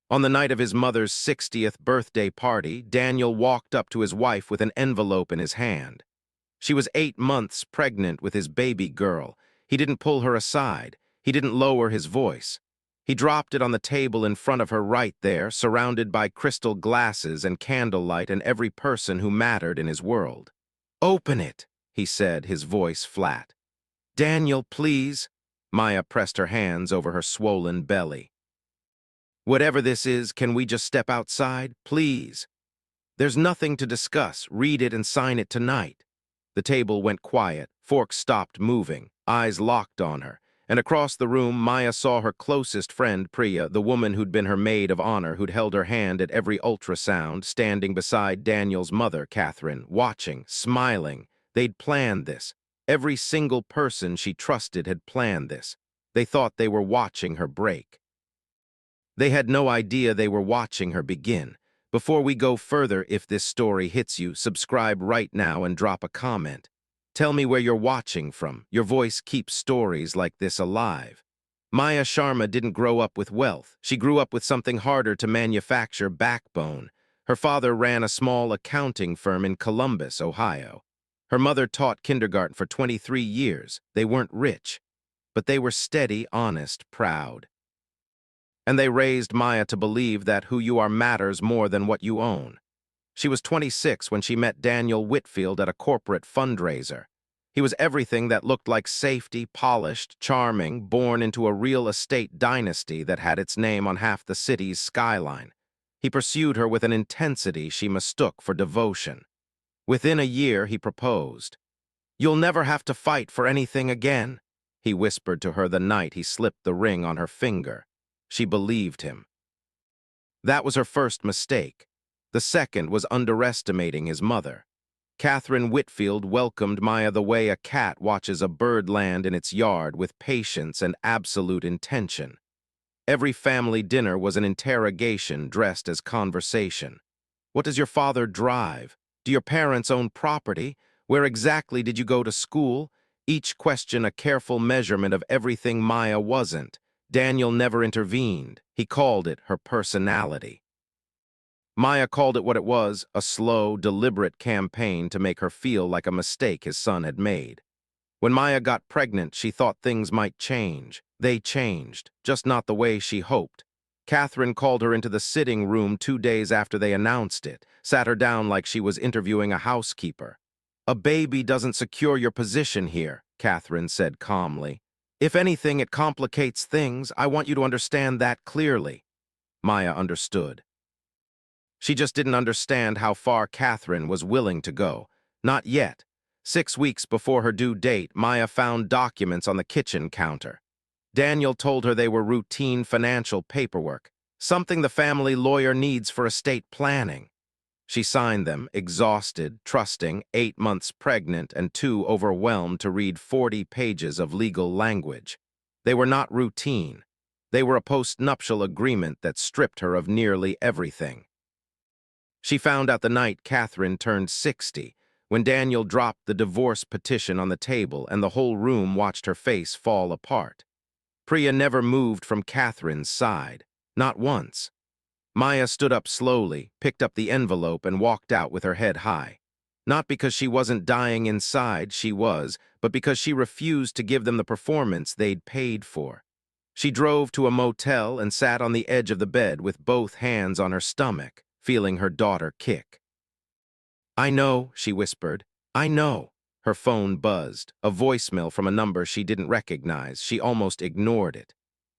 On the night of his mother's 60th birthday party, Daniel walked up to his wife with an envelope in his hand. She was 8 months pregnant with his baby girl. He didn't pull her aside. He didn't lower his voice. He dropped it on the table in front of her right there, surrounded by crystal glasses and candlelight and every person who mattered in his world. "Open it," he said, his voice flat. "Daniel, please." Maya pressed her hands over her swollen belly. "Whatever this is, can we just step outside, please? There's nothing to discuss. Read it and sign it tonight." The table went quiet, forks stopped moving, eyes locked on her, and across the room Maya saw her closest friend Priya, the woman who'd been her maid of honor, who'd held her hand at every ultrasound, standing beside Daniel's mother, Catherine, watching, smiling. They'd planned this. Every single person she trusted had planned this. They thought they were watching her break. They had no idea they were watching her begin. Before we go further, if this story hits you, subscribe right now and drop a comment. Tell me where you're watching from. Your voice keeps stories like this alive. Maya Sharma didn't grow up with wealth. She grew up with something harder to manufacture: backbone. Her father ran a small accounting firm in Columbus, Ohio. Her mother taught kindergarten for 23 years. They weren't rich, but they were steady, honest, proud. And they raised Maya to believe that who you are matters more than what you own. She was 26 when she met Daniel Whitfield at a corporate fundraiser. He was everything that looked like safety, polished, charming, born into a real estate dynasty that had its name on half the city's skyline. He pursued her with an intensity she mistook for devotion. Within a year, he proposed. "You'll never have to fight for anything again," he whispered to her the night he slipped the ring on her finger. She believed him. That was her first mistake. The second was underestimating his mother. Catherine Whitfield welcomed Maya the way a cat watches a bird land in its yard, with patience and absolute intention. Every family dinner was an interrogation dressed as conversation. What does your father drive? Do your parents own property? Where exactly did you go to school? Each question a careful measurement of everything Maya wasn't. Daniel never intervened. He called it her personality. Maya called it what it was: a slow, deliberate campaign to make her feel like a mistake his son had made. When Maya got pregnant, she thought things might change. They changed, just not the way she hoped. Catherine called her into the sitting room 2 days after they announced it, sat her down like she was interviewing a housekeeper. "A baby doesn't secure your position here," Catherine said calmly. "If anything, it complicates things. I want you to understand that clearly." Maya understood. She just didn't understand how far Catherine was willing to go. Not yet. 6 weeks before her due date, Maya found documents on the kitchen counter. Daniel told her they were routine financial paperwork, something the family lawyer needs for estate planning. She signed them, exhausted, trusting, 8 months pregnant, and too overwhelmed to read 40 pages of legal language. They were not routine. They were a post-nuptial agreement that stripped her of nearly everything. She found out the night Catherine turned 60, when Daniel dropped the divorce petition on the table and the whole room watched her face fall apart. Priya never moved from Catherine's side, not once. Maya stood up slowly, picked up the envelope, and walked out with her head high. Not because she wasn't dying inside, she was, but because she refused to give them the performance they'd paid for. She drove to a motel and sat on the edge of the bed with both hands on her stomach, feeling her daughter kick. "I know," she whispered. "I know." Her phone buzzed, a voicemail from a number she didn't recognize. She almost ignored it.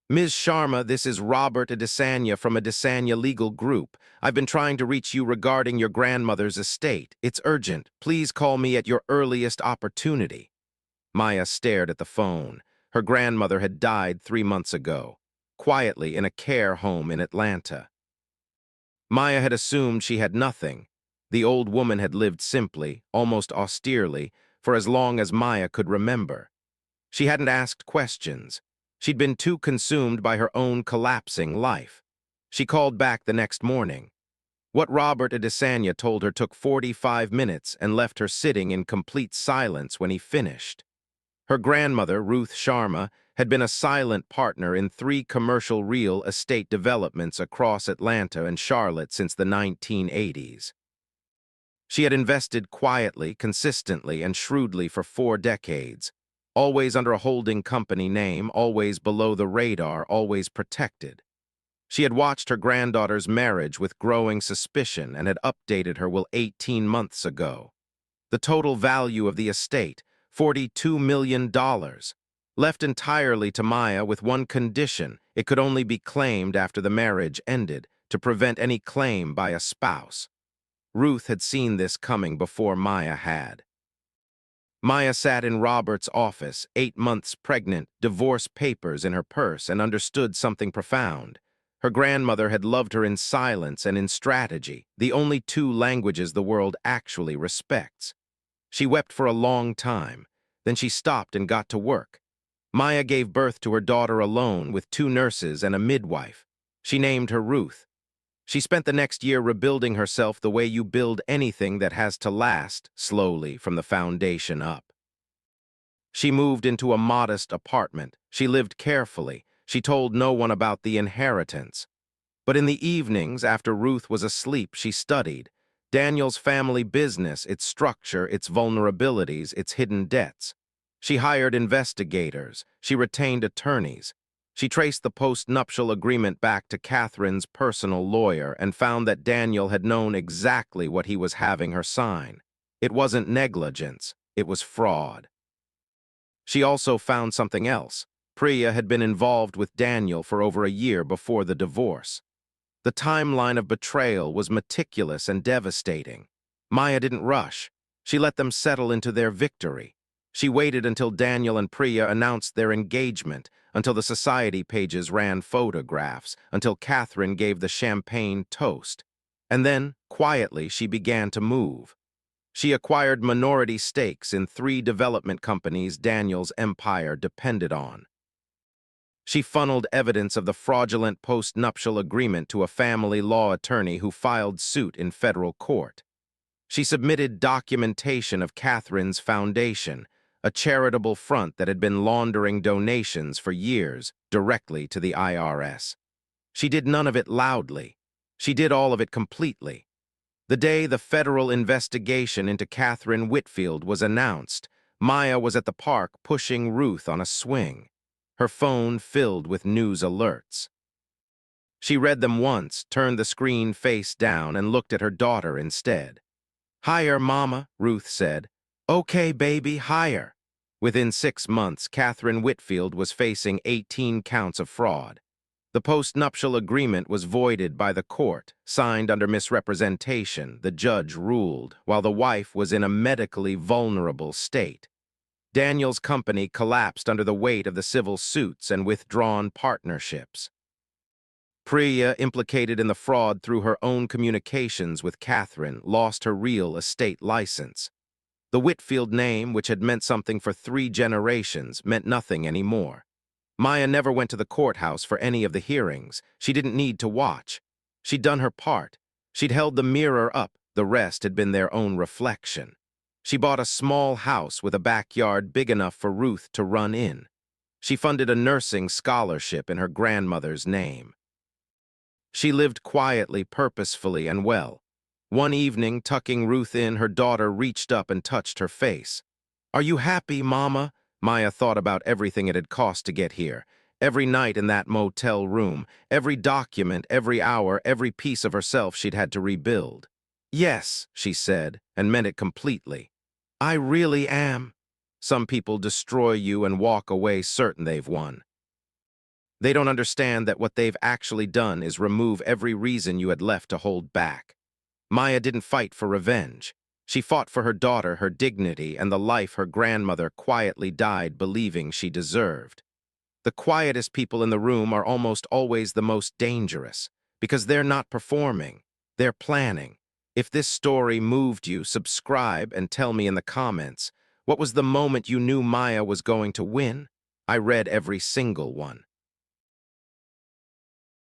"Ms. Sharma, this is Robert Adesanya from Adesanya Legal Group. I've been trying to reach you regarding your grandmother's estate. It's urgent. Please call me at your earliest opportunity." Maya stared at the phone. Her grandmother had died 3 months ago, quietly in a care home in Atlanta. Maya had assumed she had nothing. The old woman had lived simply, almost austerely, for as long as Maya could remember. She hadn't asked questions. She'd been too consumed by her own collapsing life. She called back the next morning. What Robert Adesanya told her took 45 minutes and left her sitting in complete silence when he finished. Her grandmother, Ruth Sharma, had been a silent partner in 3 commercial real estate developments across Atlanta and Charlotte since the 1980s. She had invested quietly, consistently, and shrewdly for 4 decades, always under a holding company name, always below the radar, always protected. She had watched her granddaughter's marriage with growing suspicion and had updated her will 18 months ago. The total value of the estate, $42 million, left entirely to Maya with one condition: it could only be claimed after the marriage ended, to prevent any claim by a spouse. Ruth had seen this coming before Maya had. Maya sat in Robert's office, 8 months pregnant, divorce papers in her purse, and understood something profound. Her grandmother had loved her in silence and in strategy, the only 2 languages the world actually respects. She wept for a long time. Then she stopped and got to work. Maya gave birth to her daughter alone with 2 nurses and a midwife. She named her Ruth. She spent the next year rebuilding herself the way you build anything that has to last, slowly, from the foundation up. She moved into a modest apartment. She lived carefully. She told no one about the inheritance. But in the evenings, after Ruth was asleep, she studied Daniel's family business, its structure, its vulnerabilities, its hidden debts. She hired investigators. She retained attorneys. She traced the post-nuptial agreement back to Catherine's personal lawyer and found that Daniel had known exactly what he was having her sign. It wasn't negligence, it was fraud. She also found something else. Priya had been involved with Daniel for over a year before the divorce. The timeline of betrayal was meticulous and devastating. Maya didn't rush. She let them settle into their victory. She waited until Daniel and Priya announced their engagement, until the society pages ran photographs, until Catherine gave the champagne toast. And then, quietly, she began to move. She acquired minority stakes in 3 development companies Daniel's empire depended on. She funneled evidence of the fraudulent post-nuptial agreement to a family law attorney who filed suit in federal court. She submitted documentation of Catherine's foundation, a charitable front that had been laundering donations for years directly to the IRS. She did none of it loudly. She did all of it completely. The day the federal investigation into Catherine Whitfield was announced, Maya was at the park pushing Ruth on a swing, her phone filled with news alerts. She read them once, turned the screen face down, and looked at her daughter instead. "Higher, Mama," Ruth said. "Okay, baby, higher." Within 6 months, Catherine Whitfield was facing 18 counts of fraud. The post-nuptial agreement was voided by the court, signed under misrepresentation, the judge ruled, while the wife was in a medically vulnerable state. Daniel's company collapsed under the weight of the civil suits and withdrawn partnerships. Priya, implicated in the fraud through her own communications with Catherine, lost her real estate license. The Whitfield name, which had meant something for 3 generations, meant nothing anymore. Maya never went to the courthouse for any of the hearings. She didn't need to watch. She'd done her part. She'd held the mirror up. The rest had been their own reflection. She bought a small house with a backyard big enough for Ruth to run in. She funded a nursing scholarship in her grandmother's name. She lived quietly, purposefully, and well. One evening, tucking Ruth in, her daughter reached up and touched her face. "Are you happy, Mama?" Maya thought about everything it had cost to get here. Every night in that motel room, every document, every hour, every piece of herself she'd had to rebuild. "Yes," she said, and meant it completely. "I really am." Some people destroy you and walk away certain they've won. They don't understand that what they've actually done is remove every reason you had left to hold back. Maya didn't fight for revenge. She fought for her daughter, her dignity, and the life her grandmother quietly died believing she deserved. The quietest people in the room are almost always the most dangerous, because they're not performing, they're planning. If this story moved you, subscribe and tell me in the comments, what was the moment you knew Maya was going to win? I read every single one.